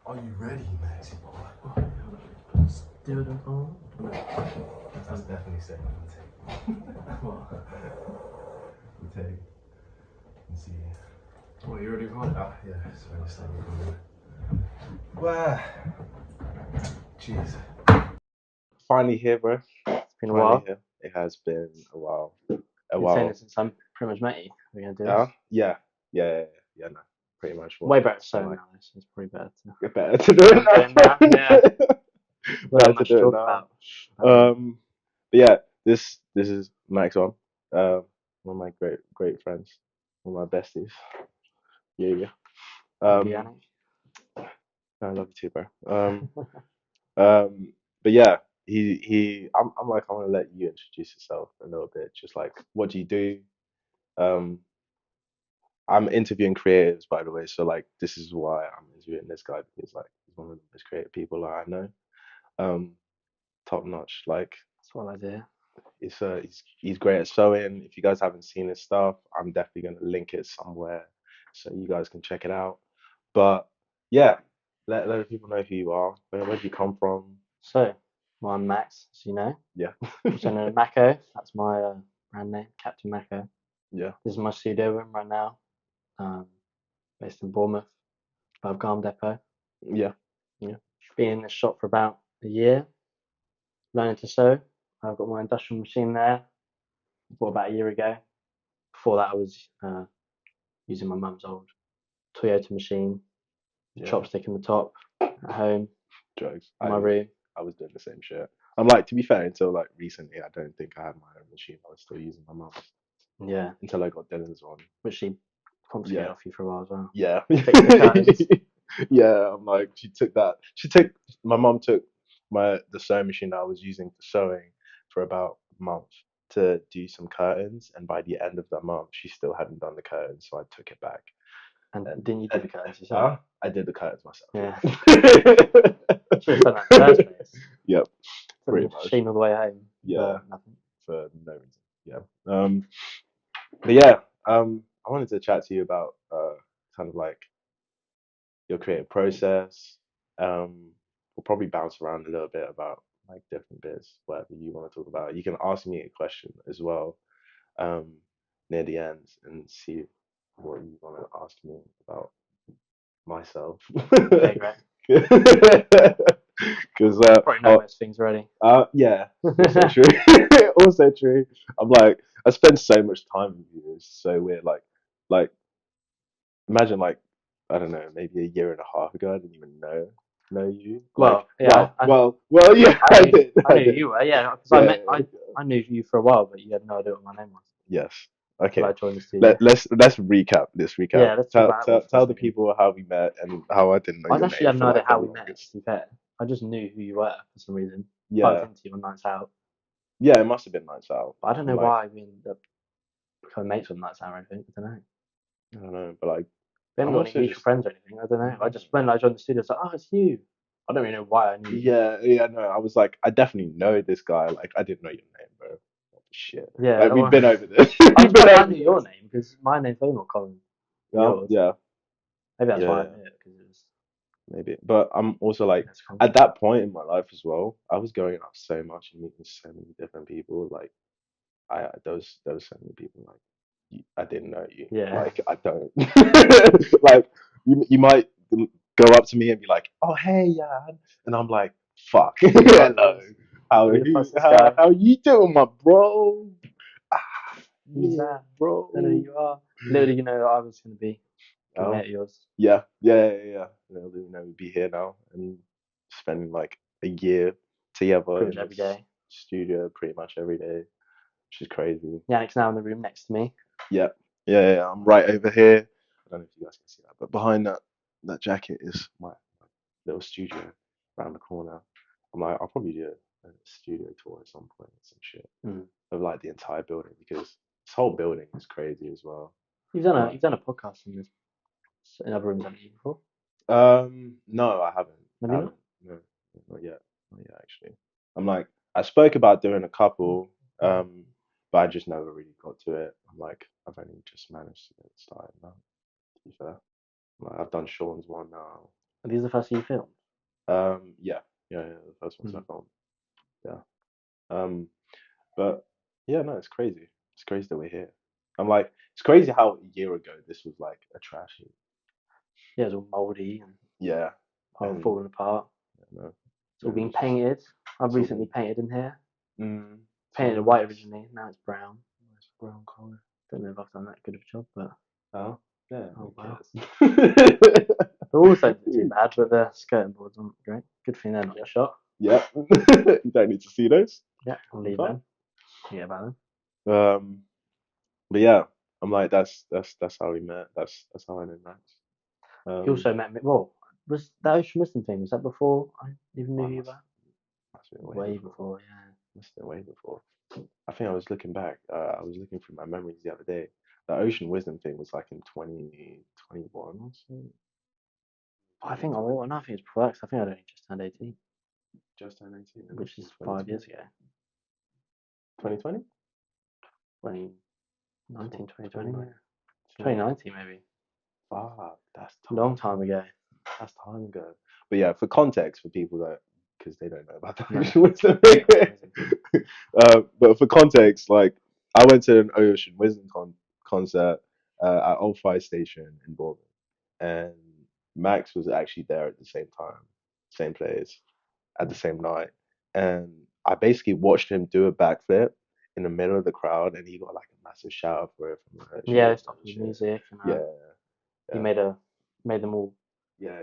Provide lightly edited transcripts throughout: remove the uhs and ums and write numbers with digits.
Are you ready, Maxi boy? Still don't on? That's definitely staying on the tape. What? The tape. Let's see. What, you already recorded? Ah, yeah, sorry, it's staying recording. Wow. Jeez. Finally here, bro. It's been a Finally while. here. It has been a while. Been saying this since I'm pretty much met you. We're gonna do this. Yeah, no, pretty much. Way better so like, now. This is pretty better. better to do it now. Yeah. We'll Better have to much do to it talk now. about. But yeah, this is Max Onn, one of my great friends, one of my besties. Yeah. Love you, Um, I love you too, bro. But yeah, I'm like, I want to let you introduce yourself a little bit. Just like, what do you do? Um, I'm interviewing creatives, by the way. So like, this is why I'm interviewing this guy because like, he's one of the most creative people that I know. Um, Top notch. Like, That's what I do. he's great at sewing. If you guys haven't seen his stuff, I'm definitely gonna link it somewhere so you guys can check it out. But yeah, let people know who you are. Where do you come from? So, well, I'm Max, as you know. Yeah. Also known as Mako. That's my brand name, Captain Mako. Yeah. This is my studio room right now. Based in Bournemouth, above Garm Depot. Yeah. Been in this shop for about a year, learning to sew. I've got my industrial machine there. Bought about a year ago. Before that, I was using my mum's old Toyota machine, Yeah. chopstick in the top, at home, Drugs. in my room. I was doing the same shit. I'm like, to be fair, until like recently, I don't think I had my own machine. I was still using my mum's Yeah, until I got Dylan's one. which she confiscated Yeah. off you for a while as well. Yeah. Fix the curtains. Yeah. I'm like, my mum took the sewing machine that I was using for sewing for about a month to do some curtains, and by the end of that month, she still hadn't done the curtains, so I took it back. And And didn't you do the curtains yourself? I did the curtains myself. Yeah. Should have done that in the first place. Yep, Put pretty the much. machine all the way home. Yeah, Nothing. for no reason. Yeah. But yeah, I wanted to chat to you about kind of like your creative process. We'll probably bounce around a little bit about like different bits, whatever you want to talk about. You can ask me a question as well, um, near the end and see what you want to ask me about myself. Okay, great. Because Probably know most things already. yeah, also true. Also true. I'm like, I spend so much time with you. It's so weird. Like imagine like I don't know, maybe a year and a half ago, I didn't even know you. Well, yeah, Well, yeah, I knew, did. I knew you were, yeah, because I knew you for a while, but you had no idea what my name was Yes. until Okay. I joined the studio. Let's recap. Let's recap. Yeah, let's talk about that one for a Tell the second. people how we met and how I didn't know I your actually name had for no idea like the how we met, longest. to be fair. I just knew who you were for some reason. Bumped Yeah. into you on nights out. Yeah, it must have been nights out. But I don't I'm know like, why we ended up becoming mates on nights out or anything. I don't know. I don't know, but like We haven't I'm got any also mutual just friends or anything. I don't know. I just, when I joined the studio, I was like, oh, it's you. I don't really know why I knew you. yeah, no, I was like, I definitely know this guy. Like, I didn't know your name, bro. What the shit? Yeah, Like, we've well, been over this. I We've was been glad I over knew your this. name because my name's way more common than Yeah, yours. yeah, Maybe that's why I yeah, knew it because it was maybe. But I'm also like, less common. at that point in my life as well, I was going out so much and meeting so many different people. Like, there was so many people like, I didn't know you. Yeah. Like, I don't. Like, you might go up to me and be like, oh, hey, yeah, and I'm like, fuck, hello. You're the fastest guy. How you doing, my bro? Ah, Who's yeah, that? I know who bro. you are. Little did you know that I was going to be a good Oh, mate of yours. yeah. You know, we'd be here now and spending like a year together Pretty in much every this day. studio pretty much every day, which is crazy. Yannick's now in the room next to me. Yeah, yeah. I'm right over here. I don't know if you guys can see that, but behind that jacket is my little studio around the corner. I'm like, I'll probably do a studio tour at some point, some shit of like the entire building because this whole building is crazy as well. You've Like, done a podcast in other rooms, haven't you, before? no, I haven't. Have I you not? haven't. No, not yet. Not yet, actually. I'm like, I spoke about doing a couple, but I just never really got to it. I'm like, I've only just managed to get started now, to be fair. Like, I've done Sean's one now. Are these the first you filmed? Yeah, the first ones I Mm. filmed. Yeah. But yeah, no, it's crazy. It's crazy that we're here. I'm like, it's crazy how a year ago this was like a trash heap. Yeah, it's all mouldy and Yeah, all and falling apart. no, It's all it been was just painted. I've it's all recently been painted in here. it's all Painted it been white nice, originally. Now it's brown. nice brown color. Don't know if I've done that good of a job, but Oh, yeah, oh who well. cares? The walls don't look too bad, but the skirting boards aren't great. Good thing they're not Yeah, shot. yeah. You don't need to see those. Yeah, I'll Be leave fun. them. Forget about them. But yeah, I'm like, that's how we met. That's how I knew Max. He Um, also met me. Well, was that Ocean Wisdom thing? Was that before I even knew I who you must were? must have been way Way before. before, yeah. Must have been way before. I think I was looking back. I was looking through my memories the other day. The Ocean Wisdom thing was like in 2021 or so. I think, 2020. oh, no, I think it's before that 'cause I think I'd only just turned 18, Just turned 18. It must which have been is 5 years 2020. ago. 2020? 2019, 2020, yeah. 2019. 2019, maybe. Fuck, that's Long time. time ago. That's time ago. But yeah, for context, for people that, because they don't know about the No. Ocean Wisdom. But for context, like I went to an Ocean Wisdom concert at Old Fire Station in Bournemouth, and Max was actually there at the same time, same place, at the same night, and I basically watched him do a backflip in the middle of the crowd, and he got like a massive shout out for it from the Yeah, they cheers stopped and the shit. music and Yeah, he yeah, made them all yeah.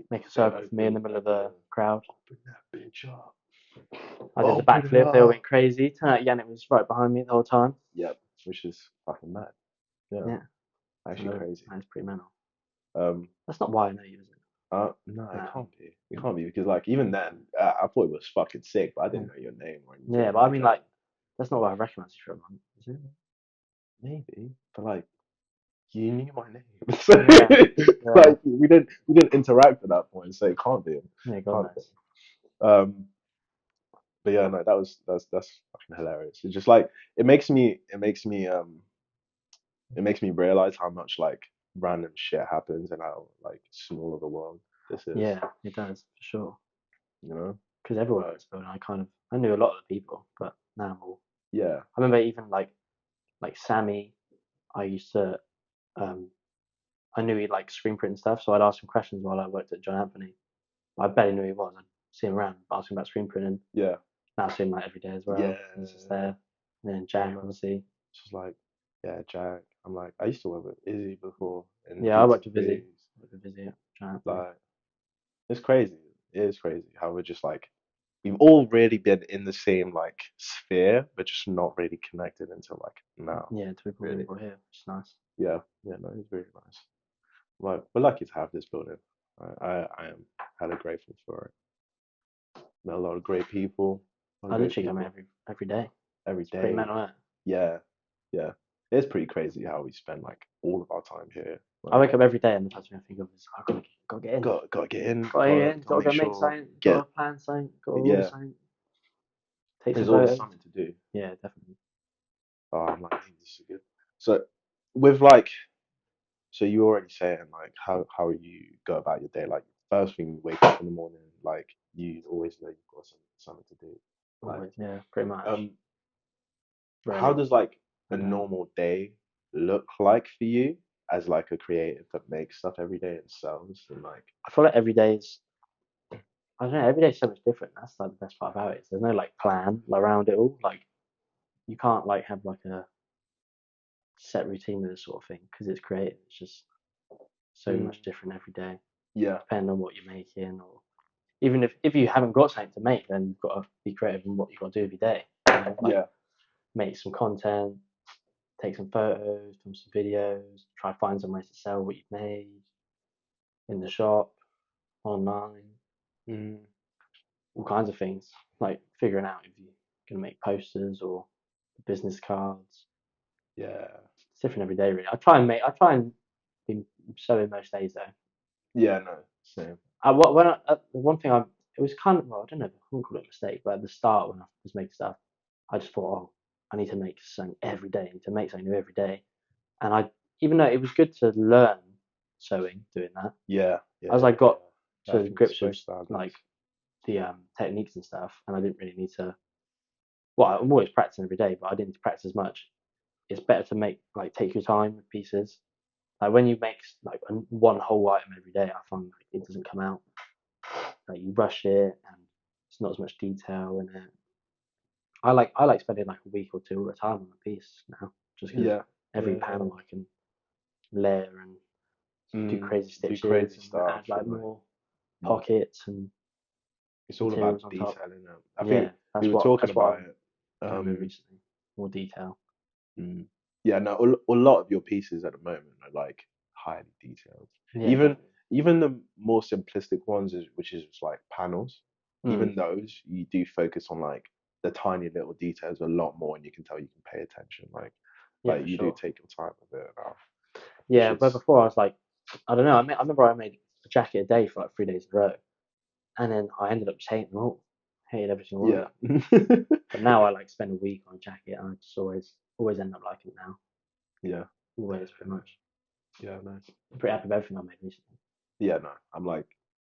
make a Said circle for me in the middle of the crowd. open that bitch up. I did the Open it backflip, they all up. went crazy. Turned out Yannick was right behind me the whole time. Yep, which is fucking mad. Yeah, Yeah, actually so crazy. that's pretty mental. Um, That's not why I know you, is it? no, it No. can't be. It can't be because like even then, I thought it was fucking sick, but I Yeah. didn't know your name or Yeah, anything but I like mean, that. like, that's not what I recognise you from, is it? Maybe, but like you knew my name, so Yeah, yeah, like we didn't interact at that point, so it can't be him. yeah. God Can't be. knows. But yeah, no, that's fucking hilarious. It's just like it makes me realize how much like random shit happens and how like small of a world this is, Yeah, it does for sure. you know? Because everyone in Like, this building, I knew a lot of the people, but now I'm all. yeah, I remember even like Sammy. I used to um I knew he'd like screen print and stuff, so I'd ask him questions while I worked at John Anthony. I barely knew who he was. I'd see him around, ask him about screen printing. yeah, Now I see him like every day as yeah. well. He's just there. And then I Jack, know. obviously. It's just like, yeah, Jack. I'm like, I used to work with Izzy before in Yeah, I bits worked and with Vizzy. pieces. Worked with Vizzy at John Anthony. Like, it's crazy. It is crazy how we're just like, we've all really been in the same like sphere, but just not really connected until like now, Yeah, to be really. people here, which is nice. Yeah, no, it's really nice. Like, we're lucky to have this building. I am hella grateful for it. Met a lot of great people, a lot I of great literally come in people every day. every It's pretty day. mental, isn't it? Yeah, yeah. It's pretty crazy how we spend like all of our time here. I Like, wake up every day and the first thing I think of is gotta get in. gotta get in, Gotta get in, gotta gotta make go make sure something, get gotta plan something, gotta order yeah. something, take some There's always photos. something to do. Yeah, definitely. Oh, I'm like, "Hey, this is good." So, with like, so you already saying like how you go about your day. Like, first thing you wake up in the morning, like you always know you've got something to do. Like, Always, yeah, pretty much. um, how Rarely does like I a don't. normal day look like for you as like a creative that makes stuff every day and sells and like I feel like every day is I don't know, every day is so much different. That's like the best part about it. There's no like plan around it all. Like you can't like have like a set routine with this sort of thing because it's creative. It's just so mm, much different every day, yeah, depending on what you're making, or even if you haven't got something to make, then you've got to be creative in what you've got to do every day. You know, like yeah, make some content, take some photos, film some videos, try to find some ways to sell what you've made in the shop, online, mm, all kinds of things. Like figuring out if you're gonna make posters or business cards. yeah, It's different every day, really. I try and be sewing most days though. yeah, no, same. The one thing it was kind of, well, I don't know if I can call it a mistake, but at the start when I was making stuff, I just thought, oh, I need to make something every day. I need to make something new every day. And even though it was good to learn sewing, doing that, Yeah, as yeah, I got I to think it's grips both with standards. like the techniques and stuff, and I didn't really need to. Well, I'm always practicing every day, but I didn't practice as much. It's better to take your time with pieces. Like when you make like one whole item every day, I find like it doesn't come out. Like you rush it, and it's not as much detail in it. I like spending like a week or two at a time on a piece now, just because Yeah, every yeah, panel I can layer and do crazy do stitches crazy and stuff add like and like more mm, pockets and it's all about materials on top. detailing it. I Yeah, think we were that's talking what about I'm it. going with recently. More detail. Mm. Yeah, no, a lot of your pieces at the moment are like highly detailed. Yeah, Even definitely. even the more simplistic ones, which is just like panels, Mm, even those you do focus on like the tiny little details a lot more, and you can tell you can pay attention. yeah, Like for you do sure. take your time with it now, which Yeah, but is before I was like, I don't know. I remember I made a jacket a day for like 3 days in a row, and then I ended up just hating them all. Hated every single one of yeah, them. But now I like spend a week on a jacket, and I just always end up liking it now. yeah, yeah, Always, pretty much. yeah, no, I'm pretty happy with everything I made recently. yeah, no. I'm like,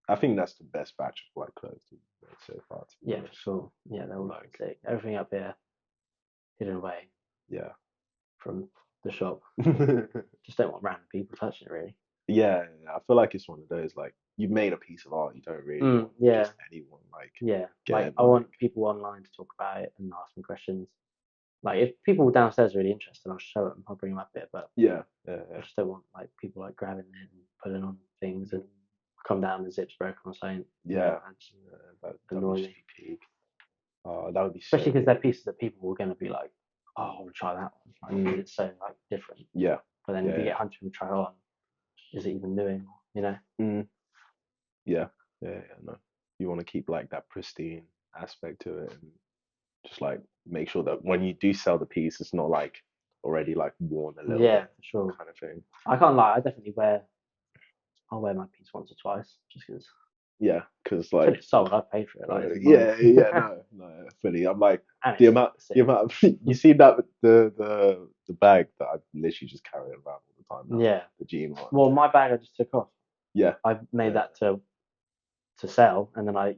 I think that's the best batch of like clothes we've made so far, to be Yeah, for honest. sure. Yeah, they're all Like, sick. Everything up here hidden away yeah. from the shop. Just don't want random people touching it, really. Yeah, I feel like it's one of those like you've made a piece of art, you don't really want Yeah, just anyone like yeah. Like getting I like want people online to talk about it and ask me questions. Like if people downstairs are really interested, I'll show them. I'll bring them up here, but yeah, I yeah, just don't want like people like grabbing it and putting on things yeah. and come down the zips broken or something. Yeah, That's yeah, that would annoy just me. be peak. Oh, that would be so Especially because they're peak. pieces that people were going to be like, oh, I want to try that one. Like, 'cause it's so like different. Yeah, But then if you yeah, get 100 people to try on, is it even new anymore? You know? yeah. Yeah, yeah, yeah, no. You want to keep like that pristine aspect to it and just like make sure that when you do sell the piece, it's not like already like worn a little Yeah, bit for sure. kind of thing. I can't lie. I'll wear my piece once or twice just because Yeah, because till like it's sold, I paid for it. Like this is mine. yeah, yeah, no, no, fully. I'm like And it's the sick. amount of, you see that the bag that I literally just carry around all the time now, Yeah. the jean one. Well, my bag I just took off. Yeah, I made yeah, that to sell, and then I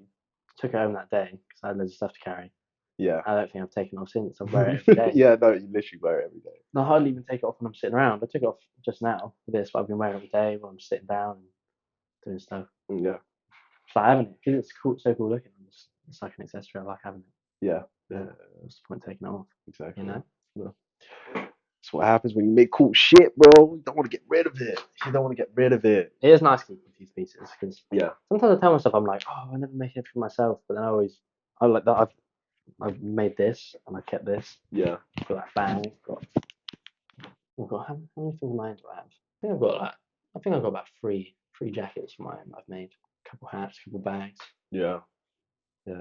took it home that day because I had loads of stuff to carry. yeah, I don't think I've taken it off since. I wear it every day. yeah. No, you literally wear it every day. I hardly even take it off when I'm sitting around. I took it off just now for this, but I've been wearing it all day while I'm sitting down and doing stuff. Yeah, So I haven't it because it's cool, so cool looking. It's like an accessory. I like having it. yeah, Yeah. yeah. What's the point taking it off? You Exactly. know? Yeah. That's what happens when you make cool shit, bro. You don't want to get rid of it. You don't want to get rid of it. It is nice keeping these pieces because Yeah, sometimes I tell myself I'm like, oh, I never make it for myself, but then I like that I've made this and I kept this. yeah, I've got that bag. I've got how many things of mine do I have? I think I've got about three jackets of mine I've made. A couple hats, a couple bags. yeah, yeah.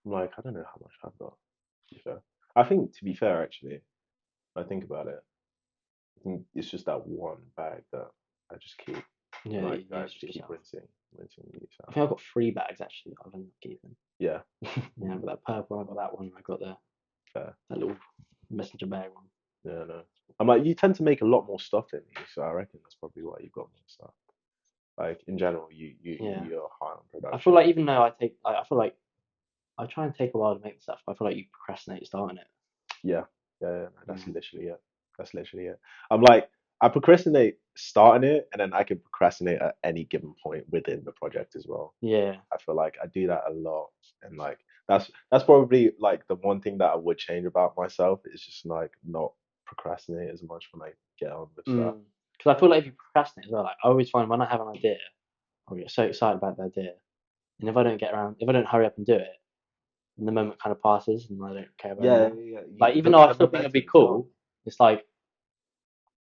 I'm like, I don't know how much I've got. To be fair, I think to be fair, actually, if I think about it, I think it's just that one bag that I just keep, Yeah, like, you I use just for keep yourself. rinsing and use I out. think I've got 3 bags actually that I've ended up keeping. Yeah, Yeah, I've got that purple, I've got that one, I've got fair. that little messenger bag one. Yeah, no. I'm like, you tend to make a lot more stuff than me, so I reckon that's probably why you've got more stuff. Like in general, Yeah. you're high on I feel production. like even though I feel like I try and take a while to make stuff, but I feel like you procrastinate starting it. Yeah, yeah, yeah. No, Yeah. that's literally it. That's literally it. I'm like, I procrastinate starting it, and then I can procrastinate at any given point within the project as well. Yeah. I feel like I do that a lot, and like that's probably like the one thing that I would change about myself is just like not procrastinate as much when I get on with stuff. Because I feel like if you procrastinate as well, like I always find when I have an idea, I get so excited about the idea, and if I don't hurry up and do it, and the moment kind of passes, and I don't care about it Yeah, anymore. yeah, yeah. Like even though I The still think it'd be momentum is gone. cool, it's like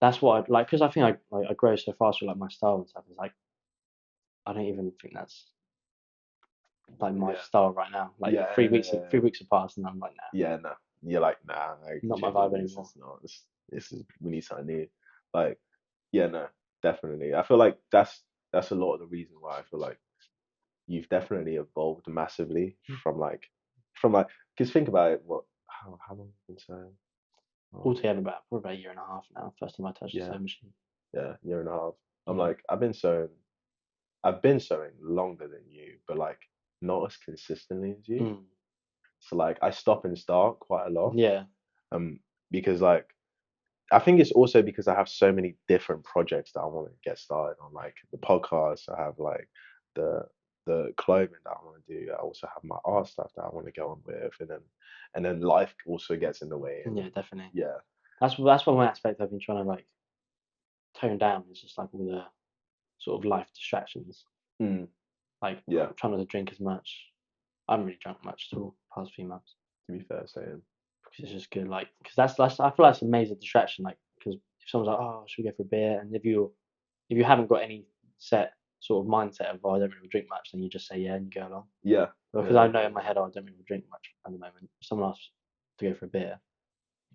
that's what I'd like because I think I grow so fast with like my style and stuff. It's like I don't even think that's like my Yeah, style right now. Like yeah, 3 weeks have passed, and I'm like, nah, yeah. No, you're like, nah, like, not my vibe genuinely, this anymore. is not. This is we need something new. Like, yeah, no, definitely. I feel like that's a lot of the reason why I feel like you've definitely evolved massively from like because think about it. What how long have you been sewing? Um, Altogether, probably about a year and a half now. First time I touched the yeah, sewing machine. yeah, year and a half. I'm Yeah. like I've been sewing I've been sewing longer than you, but like not as consistently as you. Mm. So like I stop and start quite a lot. Yeah. Um, because like I think it's also because I have so many different projects that I want to get started on, like the podcast. I have like the the clothing that I want to do. I also have my art stuff that I want to go on with, and then life also gets in the way. And Yeah, definitely. yeah, That's one aspect I've been trying to like tone down. Is just like all the sort of life distractions. mm, Like yeah. trying not to drink as much. I haven't really drunk much at all past few months To be fair, saying because it's just good. Like because that's I feel like it's a major distraction. Like because if someone's like, oh, should we go for a beer? And if you haven't got any set sort of mindset of, oh, I don't really drink much, then you just say yeah and you go along. yeah, Because I know in my head, oh, I don't really drink much at the moment. If someone asks to go for a beer,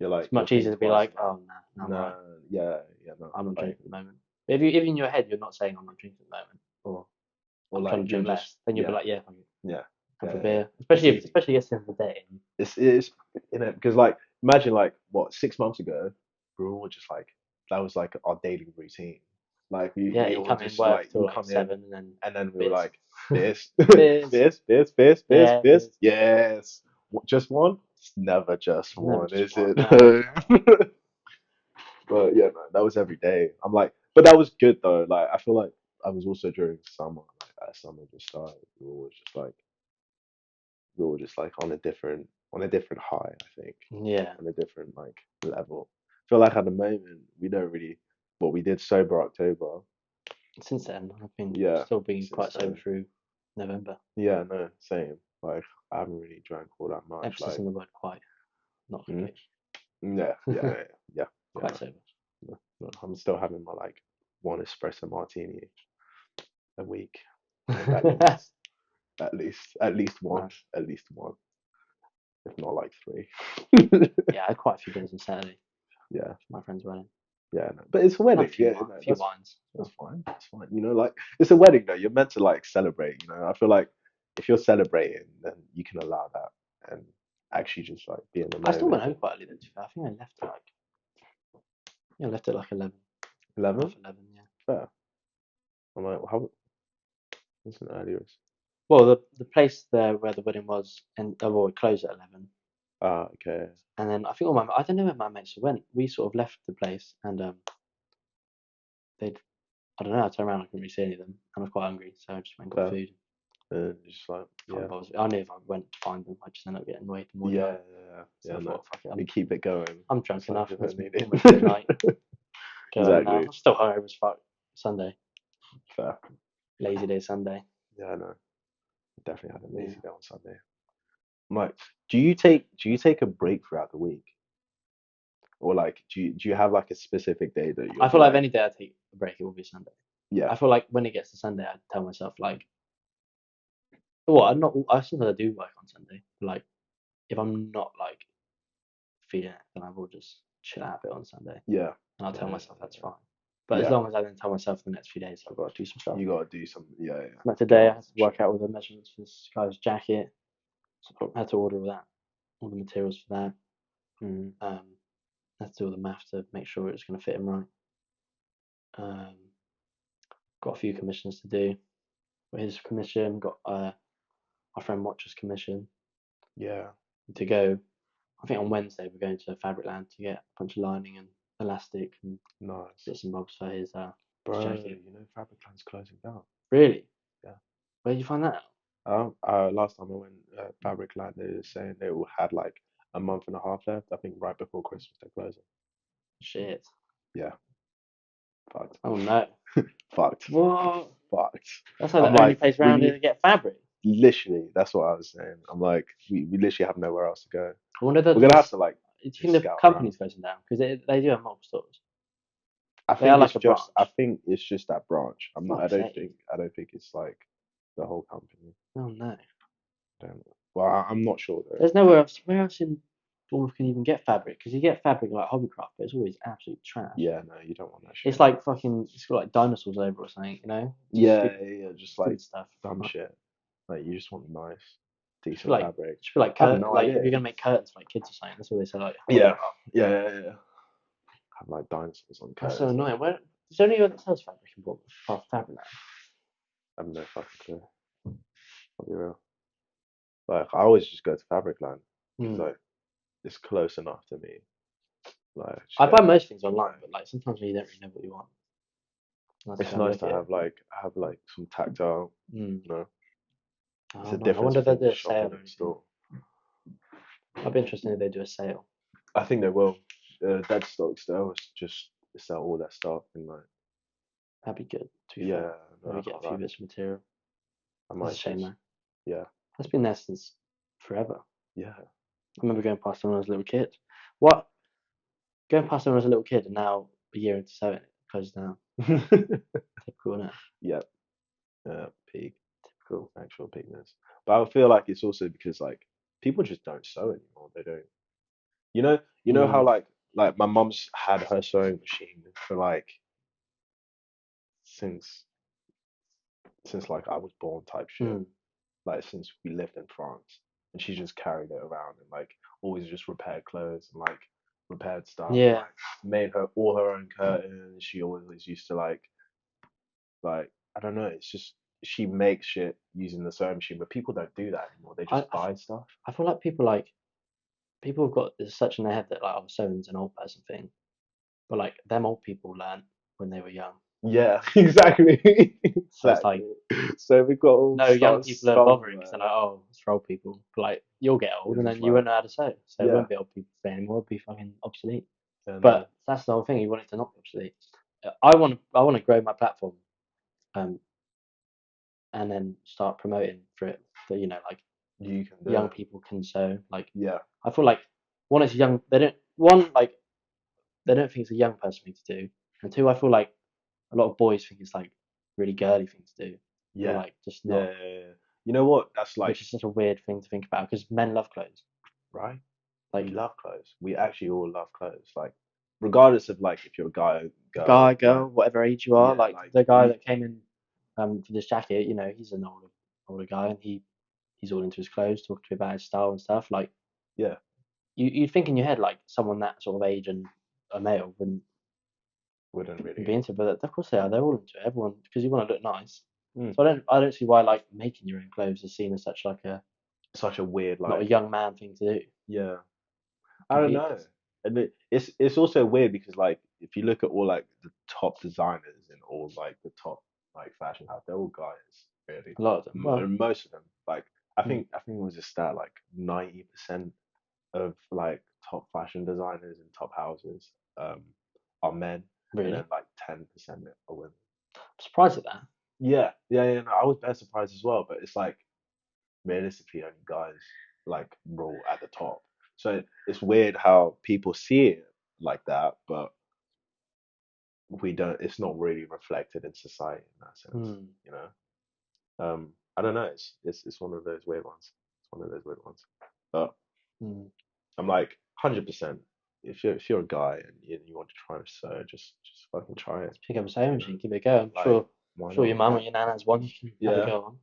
it's you'll much think easier to be twice like, about oh, nah, I'm alright. no, yeah, yeah, no, I'm not like drinking at the moment. But if in your head you're not saying I'm not drinking at the moment, or or I'm like trying to you're drink just less, then you'll be yeah, like, yeah, I can yeah, come yeah, for a yeah. beer. It's easy. Especially at the end of the day. It's you know because like imagine like what 6 months ago we were all just like that was like our daily routine. Like Yeah, we you all come in just work like till we like come in 7 and then and then we were beers. like this Beers. Yeah, this beers. yes just one. It's never just Never one, just is one. it? No. But yeah, man, that was every day. I'm like, but that was good though. Like I feel like I was also during summer. Like as summer just started, we were just like on a different high. I think Yeah. on a different like level. I feel like at the moment we don't really what we did sober October. Since then, I've been Yeah, still being since quite sober then. through November. Yeah, no, same. Like I haven't really drank all that much. Emphasis Like, on the word quite, not mm, complete. yeah, yeah, yeah, yeah, yeah. Quite No, sober. no, no. I'm still having my like one espresso martini a week, like at least, Nice. at least one, if not like three. Yeah, I had quite a few beers on Saturday Yeah, for my friend's wedding. yeah, no. But it's a And a wedding. few, Yeah, no, few wines. that's fine. That's fine. You know, like it's a wedding though. You're meant to like celebrate. You know, I feel like if you're celebrating, then you can allow that and actually just like be in the I still went moment. home quite early though. To be fair. I think I left at like, yeah, I left at like 11, 11, half 11. Yeah. fair. I'm like, well, how? What's an earliest? Well, the place there where the wedding was, and well, it closed at 11. Ah, okay. And then I think I don't know where my mates went. We sort of left the place, and they'd, I don't know. I turned around, I couldn't really see any of them, and I was quite hungry, so I just went and got Fair. food. Just like, Can't yeah, bother. I knew if I went to find them, I'd just end up getting way more yeah, drunk. yeah, So yeah. I No, thought, fuck it, you keep it going. I'm drunk It's like enough. if I It's need almost midnight. it. Go home now. Exactly. I'm still hungover as fuck. Sunday, Fair. lazy day Sunday. Yeah, I know. Definitely had a Yeah. lazy day on Sunday. I'm like, do you take a break throughout the week? Or like do you have like a specific day that you'll I be feel like if like, any day I take a break, it will be Sunday. yeah, I feel like when it gets to Sunday, I tell myself like, well, I'm not. I sometimes I do work on Sunday. But like, if I'm not like feeling it, then I will just chill out a bit on Sunday, yeah, and I'll yeah, tell yeah, myself that's yeah. fine. But as Yeah, long as I then tell myself the next few days I've got to do some stuff. you gotta do some, yeah, yeah. Like Get today, I on had to some work shit. out all the measurements for this guy's jacket. So I had to order all that, all the materials for that. Mm, I had to do all the math to make sure it's going to fit him right. Um, got a few commissions to do. Got his commission, got my friend Watcher's commission yeah, to go. I think on Wednesday we're going to Fabric Land to get a bunch of lining and elastic and nice. bits and bobs for his Bro, jacket. you know Fabricland's closing down. Really? Yeah. Where did you find that out? Last time I went Fabricland, they were saying they all had like a month and a half left. I think right before Christmas they're closing. Shit. Yeah, fucked. Oh no. Fucked. What? Fucked. That's like I'm the only like, place we around here need to get fabric. literally, that's what I was saying. I'm like, we literally have nowhere else to go. I wonder We're gonna have to like do you think just the scout around. company's closing down? Because they do have multiple stores. I They are think like it's a just I branch. think it's just that branch. Fuck's sake. I don't think it's like the whole company. Oh no. Don't know. Well, I'm not sure though. There's nowhere else. Where else in Bournemouth can you even get fabric? Because you get fabric like Hobbycraft, but it's always absolute trash. Yeah, no, you don't want that It's shit. like fucking. It's got like dinosaurs over or something. You know? Just Yeah, stupid, yeah, yeah, just like stupid stuff. dumb Like, shit. Like you just want nice, should be decent like fabric. should be like I have no like if idea. you're gonna make curtains for like kids or something. That's what they say like Yeah, Hobbycraft. yeah, yeah, yeah. Have like dinosaurs on That's so curtains though. annoying. Where there's only one that sells fabric in Bournemouth. Oh, fabric now. I have no fucking clue. I'll be real. Like I always just go to Fabricland because Mm. like it's close enough to me. Like just I buy get most things from online, there. but like sometimes you don't really know what you want. I have to It's go and nice look to at it. have like some tactile. Mm. You know, it's Oh a no, I difference wonder if they between do a shopping sale or in anything. store. I'd be interested if they do a sale. I think they will. Dead stocks they'll just sell all their stuff and like That'd be good, to be fair. yeah, no, I Maybe get a can't few lie. bits of material. I That's a might shame just though. yeah, That's been there since forever. yeah. I remember going past them when I was a little kid. What? Going past them when I was a little kid and now a year into sewing it closed down. Typical, isn't it? Yep. Peak. Typical. Actual peakness. But I feel like it's also because like people just don't sew anymore. They don't. You know how Mm. like my mom's had her sewing machine for like since since like I was born type shit. Mm. Like since we lived in France, and she just carried it around and like always just repaired clothes and like repaired stuff and Yeah. like made her all her own curtains. She always used to like I don't know. It's just she makes shit using the sewing machine, but people don't do that anymore. They I, just buy stuff. I feel like people have got this such in their head that like, oh, sewing's an old person thing. But like them old people learn when they were young. Yeah, exactly, So it's like exactly. So we've got all no young start people are bothering because they're somewhere. like, oh, it's for old people. But like you'll get old This and is then you fine. won't know how to sew. So it Yeah, won't be old people thing anymore, it'll be fucking obsolete. yeah, no. But that's the whole thing, you want it to not be obsolete. I wanna grow my platform um and then start promoting for it that like You can do young it. people can sew. Like Yeah, I feel like one it's young they don't think it's a young person thing to do. And two, I feel like a lot of boys think it's like really girly thing to do. Or yeah, like just yeah, not, yeah, yeah. You know what? That's like which is such a weird thing to think about because men love clothes. right. We Like love clothes. We actually all love clothes. Like, regardless of like if you're a guy or girl, guy, like girl, whatever age you are. yeah, Like like the guy we that came in for this jacket, he's an older guy and he's all into his clothes, talking to me about his style and stuff. Like yeah, you'd think in your head like someone that sort of age and a male wouldn't wouldn't be really. into it, but of course they are. They're all into it. Everyone because you want to look nice. Mm. So I don't see why like making your own clothes is seen as such like a Such a weird not a like young man thing to do. yeah. I don't Completely know. is. And it's also weird because like if you look at all like the top designers in all like the top like fashion houses, they're all guys really. A lot of them. Well, And most of them like I mm, think I think it was a stat like 90% of like top fashion designers in top houses um are men and then really. like 10% are women. I'm surprised at that. Yeah, yeah, yeah. No, I was very surprised as well, but it's like realistically only guys like rule at the top. So it's weird how people see it like that, but we don't. It's not really reflected in society in that sense, Mm, you know. I don't know. It's one of those weird ones. It's one of those weird ones. But mm. I'm like 100%. If you're a guy and you want to try to sew, just fucking try it. Just pick up a sewing You know, machine, give it a go. I'm like why sure your not? mum or your nan has one you can have a Yeah, go on.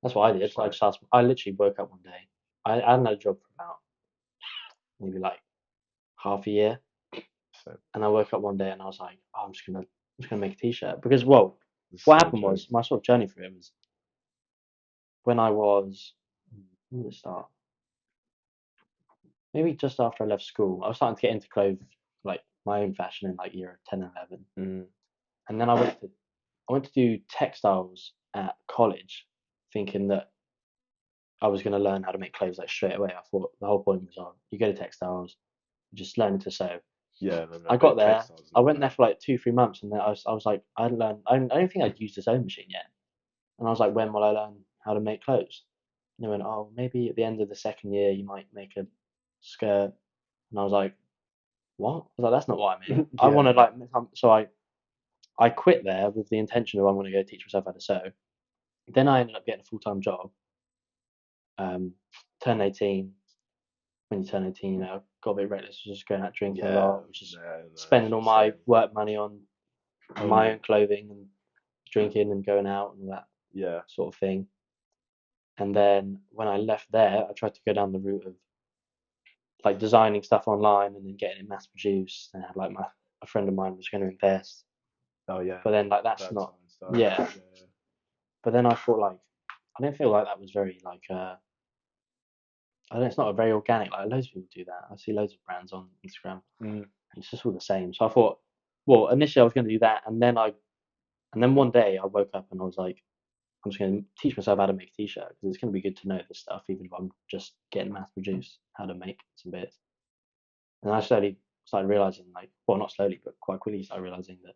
That's what I did. just So I like just asked. I literally woke up one day. I hadn't had a job for about maybe like half a year, so and I woke up one day and I was like, oh, I'm just gonna make a t-shirt because well, it's what so happened was jokes. my sort of journey for it was when I was when did it start? Maybe just after I left school. I was starting to get into clothes like my own fashion in like year 10 and 11, Mm, and then I went to do textiles at college, thinking that I was going to learn how to make clothes like straight away. I thought the whole point was, oh, you go to textiles, you just learn to sew. yeah, no, no, I but got there. textiles is I not went there bad. for like 2 3 months, and then I was like, I hadn't learned. I don't think I'd used a sewing machine yet, and I was like, when will I learn how to make clothes? And they went, oh, maybe at the end of the second year you might make a skirt, and I was like, what? I was like, that's not what I mean. I Yeah, want to like, so I quit there with the intention of I'm going to go teach myself how to sew. Then I ended up getting a full time job. Turned 18. When you turn 18, got a bit reckless, was just going out drinking a yeah, lot, was just no, no, spending all my same. work money on my Only, own clothing and drinking and going out and that yeah, sort of thing. And then when I left there, I tried to go down the route of like designing stuff online and then getting it mass produced. And I had like a friend of mine was going to invest, oh yeah, but then like that's that not, side stuff. yeah. Yeah, But then I thought like I didn't feel like that was very like I don't know, it's not a very organic. Like loads of people do that. I see loads of brands on Instagram, Mm. and it's just all the same. So I thought, well, initially I was going to do that, and then one day I woke up and I was like, I'm just going to teach myself how to make a t-shirt because it's going to be good to know this stuff, even if I'm just getting mass produced how to make some bits. And I slowly started realizing, like, well, not slowly, but quite quickly started realizing that,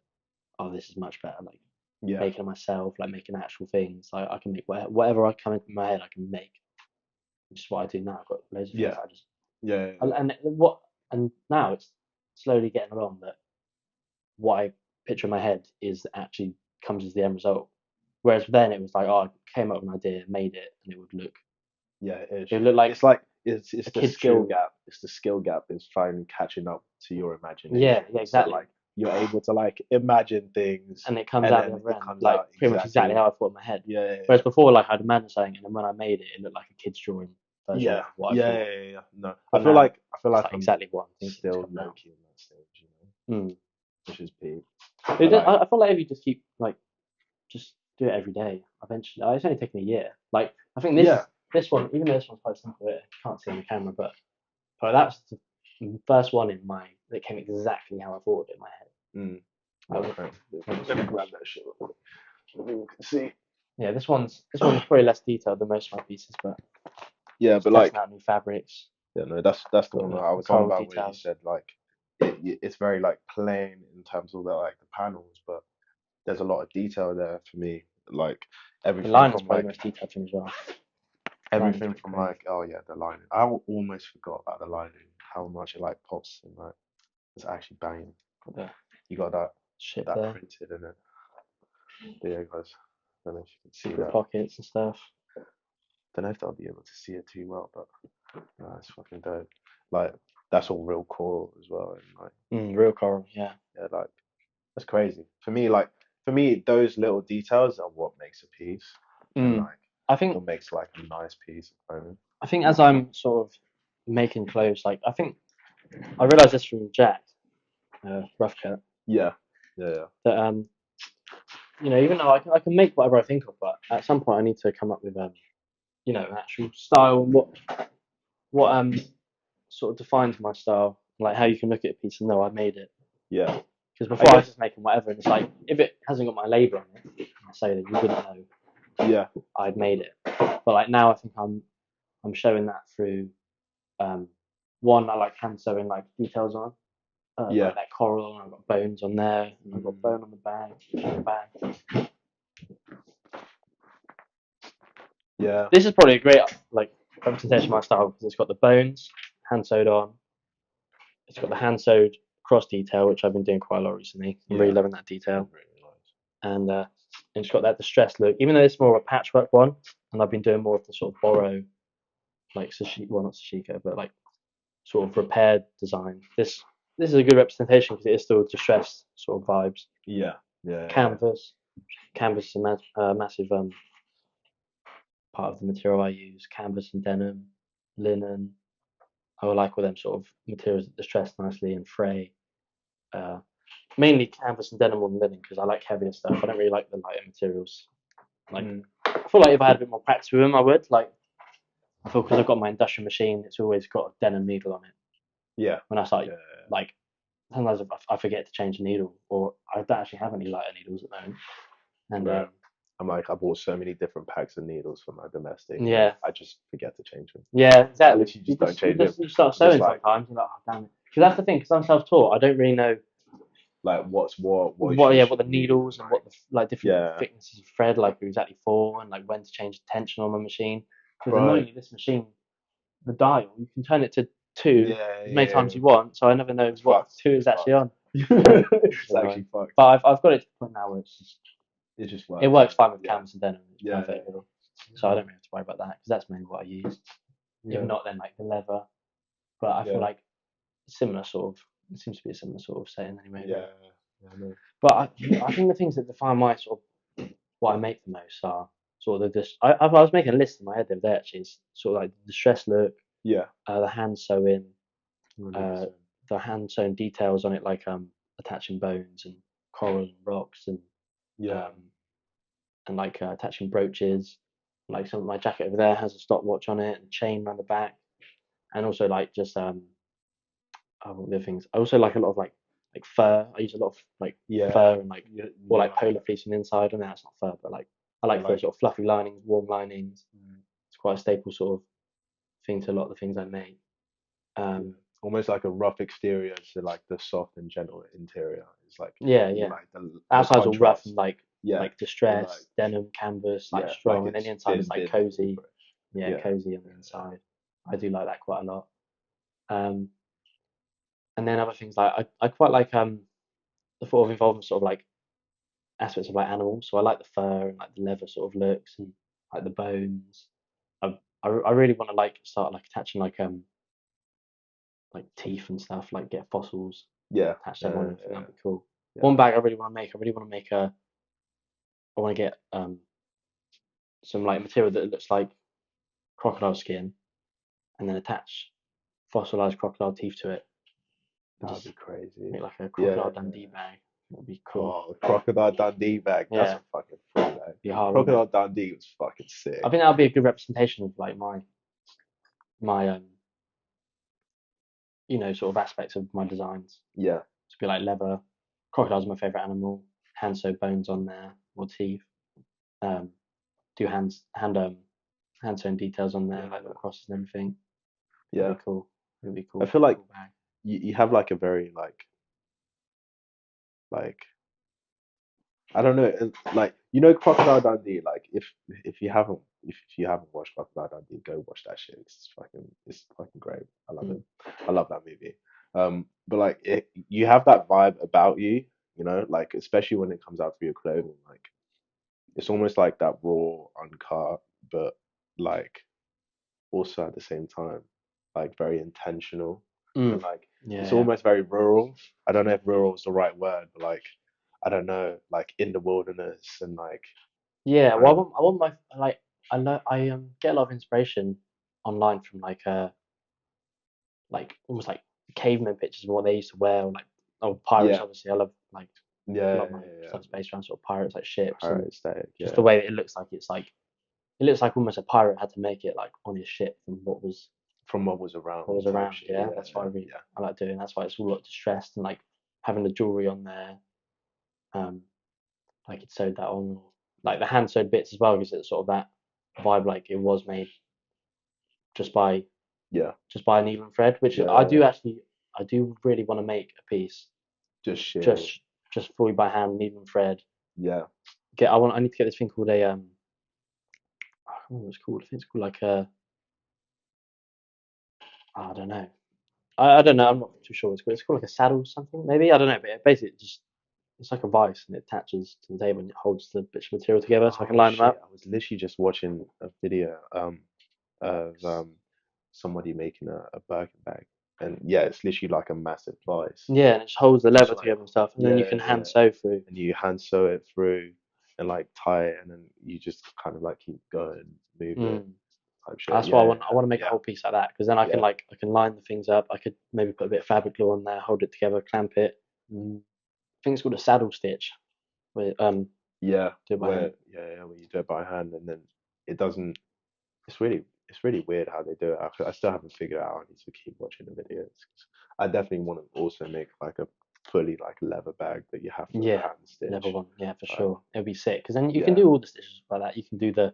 oh, this is much better. Like Yeah. making it myself, like making actual things. Like I can make whatever I come into my head, I can make. Which is what I do now. I've got loads of things Yeah. that I just Yeah. and now it's slowly getting along that what I picture in my head is actually comes as the end result. Whereas then it was like, oh, I came up with an idea, made it, and it would look Yeah, it is. it would look like It's like it's a the kid's skill drawing. gap. It's the skill gap is finally catching up to your Yeah, imagination. yeah, So exactly. like you're able to like imagine things, And it comes and out the then other it end, comes like out pretty much exactly how I thought in my head. Yeah, yeah, Whereas before, like I'd imagine something, and then when I made it, it looked like a kid's drawing version yeah, of what I yeah, thought. yeah. No, But now I feel it's like like I'm exactly what I'm thinking is still coming low out. key in that stage, you know, Mm. which is peak. I But like, feel like if you just keep like just do it every day, eventually, it's only taken a year. Like I think yeah, this one, even though this one's quite simple, you can't see on the camera, but that's the first one in my that came exactly how I thought of it in my head. okay. Let me grab that shit. Everyone can see. Yeah, this one's probably less detailed than most of my pieces, but Yeah, just but testing like, out new fabrics. yeah, no, that's the Got one that I the was on coral about where you details. said like it's very like plain in terms of the like the panels, but there's a lot of detail there for me. Like The everything line is from probably the like most detailed thing as well. Lining everything pretty from crazy. like oh yeah, the lining. I almost forgot about the lining, how much it like pops and like it's actually banging. Got the You got ship that there, printed in it. But yeah, guys, I don't know if you can see secret that. pockets and stuff. Don't know if they'll be able to see it too well, but no, it's fucking dope. Like that's all real cool as well, and like Real coral, yeah. yeah, like that's crazy. For me, those little details are what makes a piece, and like I think what makes like a nice piece of clothing. as I'm sort of making clothes, like I think I realized this from Jack, Rough Cut, Yeah, yeah, that even though I can make whatever I think of, but at some point I need to come up with an actual style and what sort of defines my style, like how you can look at a piece and know I made it. yeah. Because I before I was guess just making whatever, and it's like if it hasn't got my label on it, I say that you wouldn't know yeah, I'd made it. But like now, I think I'm showing that through one, I like hand sewing like details on, yeah, like that coral, and I've got bones on there, and I've got bone on the bag. yeah, This is probably a great like representation of my style because it's got the bones hand sewed on. It's got the hand sewed cross detail, which I've been doing quite a lot recently. I'm really yeah. loving that detail, Really nice. and it's got that distressed look. Even though it's more of a patchwork one, and I've been doing more of the sort of borrow, like well not sashiko, but like sort of repaired design. This is a good representation because it is still distressed sort of vibes. Yeah, yeah, yeah, Canvas, canvas is a massive part of the material I use. Canvas and denim, linen. I would like all them sort of materials that distress nicely and fray. Uh, Mainly canvas and denim more than linen because I like heavier stuff. I don't really like the lighter materials. Like I feel like if I had a bit more practice with them, I would. Like I feel because I've got my industrial machine, it's always got a denim needle on it. yeah, When I start yeah. like sometimes I forget to change the needle, or I don't actually have any lighter needles at the moment. And Right. I'm like, I bought so many different packs of needles for my domestic. yeah, I just forget to change them. yeah, I exactly. literally just don't change them. You start I'm just sewing like, sometimes. You're like, oh damn it, because that's the thing. Because I'm self-taught, I don't really know what's what you what the should use, needles and what the like different yeah, thicknesses of thread like are exactly for, and like when to change the tension on my machine. Because right, annoyingly, this machine, the dial, you can turn it to two yeah, as many yeah. times you want, so I never know It's what fucked. two is It's actually fucked. on. It's Annoying. actually fucked. But I've got it to the point now where It just it works. works fine with Yeah, canvas and denim. It's yeah, perfect. So I don't really have to worry about that because that's mainly what I use. If yeah, not, then like the leather. But I feel yeah, like similar sort of. It seems to be a similar sort of setting anyway. yeah, Really. yeah, I know. But I think the things that define my sort of what I make the most are sort of the I was making a list in my head the other day actually. It's sort of like the distress look, Yeah, the hand sewing, uh, 100%. the hand sewn details on it, like attaching bones and coral and rocks and Yeah, um, and like attaching brooches. Like some of my jacket over there has a stopwatch on it and a chain around the back, and also like just what other things. I also like a lot of like fur. I use a lot of like Yeah. fur and like You, or you like know, polar fleece on the inside. I mean that's not fur, but like I but like those like sort of fluffy linings, warm linings. mm, It's quite a staple sort of thing to a lot of the things I make. yeah, Um, almost like a rough exterior to like the soft and gentle interior. It's like yeah, you yeah. like the Outside's all rough and contrast. like Yeah, you like distressed, denim, canvas, like yeah, like strong, and then the it's inside is like been through cozy. for it. Yeah, Yeah, cozy on the yeah, inside. I do like that quite a lot. Um, and then other things like I quite like the thought of involving sort of like aspects of like animals. So I like the fur and like the leather sort of looks and like the bones. I really want to like start like attaching like teeth and stuff, like get fossils yeah, attached to yeah, everyone. I yeah, think that'd be cool. yeah. One bag I really want to make. I really want to make a. I want to get some like material that looks like crocodile skin and then attach fossilized crocodile teeth to it and That would just be crazy. make like a Yeah, crocodile Dundee bag. That would be cool. oh, Crocodile Dundee bag. That's Yeah, a fucking fun bag. be hard, wouldn't it? Crocodile Dundee was fucking I sick. think that would be a good representation of like my sort of aspects of my designs. Yeah, To be like leather. Crocodile's my favorite animal. Hand sew bones on there or teeth. Um, do hand sewn details on there, yeah, like little crosses and everything. That'd yeah. be cool. It'd be I cool. feel like Cool bag. you have like a very like I don't know, like Crocodile Dundee. Like if you haven't watched Crocodile Dundee, go watch that shit. It's fucking great. I love Mm. it. I love that movie. But like you have that vibe about you, like especially when it comes out through your clothing. Like it's almost like that raw, uncut, but like also at the same time, like very intentional and Mm. like it's Yeah. almost very rural. I don't know if rural is the right word, but like I don't know, like in the wilderness and like Yeah. Well, kind of I want my like I get a lot of inspiration online from like almost like caveman pictures of what they used to wear, or like pirates. yeah, Obviously, I love like a yeah, lot of my yeah, yeah. stuff's based around sort of pirates, like ships, and Pirate aesthetic, just the yeah. way that it looks like it looks like almost a pirate had to make it like on his ship from From what was type around. shit, Yeah, yeah, that's what yeah, I like doing. That's why it's all like distressed and like having the jewelry on there. Um, like it sewed that on, like the hand sewed bits as well, because it's sort of that vibe, like it was made just by yeah, needle and thread, which yeah, yeah, yeah. I do really want to make a piece Just sheer, just fully by hand, needle and thread. yeah. I need to get this thing called a I can't remember what it's called. I think it's called like a I don't know. I don't know. I'm not too sure. It's called like a saddle or something, maybe. I don't know. But it basically just it's like a vice and it attaches to the table and it holds the bits of material together so I can Oh line them shit! up. I was literally just watching a video of somebody making a Birkin bag, and yeah, it's literally like a massive vice. Yeah, and it just holds the Just leather like together and stuff, and then you yeah, can yeah, hand sew through. and you hand sew it through and like tie it, and then you just kind of like keep going, move it, Mm. type shit. That's why Yeah, I want to make a yeah, whole piece like that because then yeah, I can line the things up. I could maybe put a bit of fabric glue on there, hold it together, clamp it. yeah. I think it's called a saddle stitch. Where Yeah, do it by hand. when you do it by hand and then it doesn't. It's really weird how they do it. I still haven't figured it out. I need to keep watching the videos. I definitely want to also make like a fully like leather bag that you have to Yeah, hand level stitch. one. Yeah, for Like sure. It'll be sick because then you can yeah, do all the stitches like that. You can do the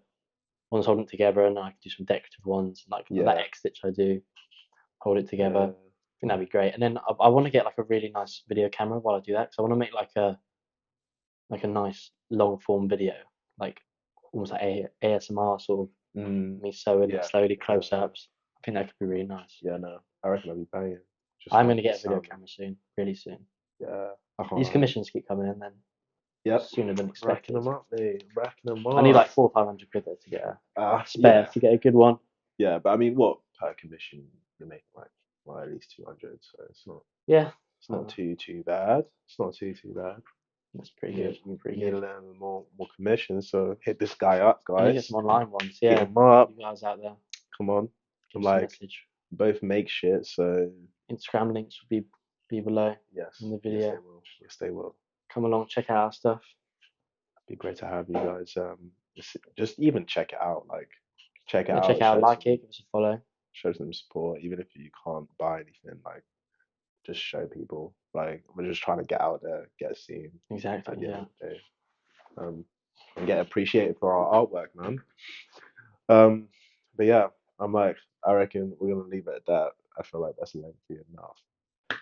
ones holding it together, and I can do some decorative ones, like that yeah, X stitch I do, hold it together. yeah, I think that'd be great. And then I want to get like a really nice video camera while I do that because I want to make like a nice long form video, like almost like ASMR sort mm, of me sewing it yeah, slowly, yeah, close ups. I think that could be really nice. yeah. No, I reckon I'll be banging. Just I'm like gonna the get a video sound of camera soon, really soon. yeah. I can't These lie. commissions keep coming in then Yep, sooner than racking expected. them up, mate. Racking them I need up. like 400 or 500 quid though to get a spare Yeah, to get a good one. yeah. But I mean, what per commission you're making like well at least 200, so Yeah, it's not too bad. It's not too bad. that's pretty You good. need, you Pretty need a good. little bit more commission. So hit this guy up, I need to get some guys. online ones. Hit Yeah, him up. you guys out there, Come on. give us a Like message. both make shit. So Instagram links will be below in yes, the yes they video. will. Yes they will. Come along, check out our stuff. be great to have you guys. Just even check it out. Like, check it Yeah, check out. it out, like it, give us a follow. Show some support. Even if you can't buy anything, like, just show people. Like, we're just trying to get out there, get seen Exactly, at the end yeah. of the day. And get appreciated for our artwork, man. Um, but yeah, I reckon we're gonna leave it at that. I feel like that's lengthy enough.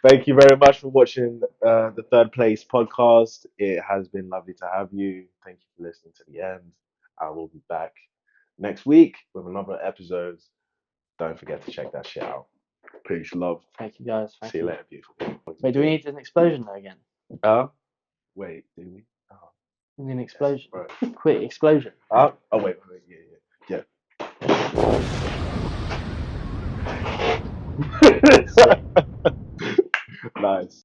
Thank you very much for watching the Third Place podcast. It has been lovely to have you. Thank you for listening to the end. I will be back next week with another episode. Don't forget to check that shit out. Peace, love. Thank you guys. Thank See you you. later, beautiful people. Wait, do we need an explosion though again? Wait, do we? Oh, We need an explosion. right. Quick, explosion. Oh, wait, yeah. Nice.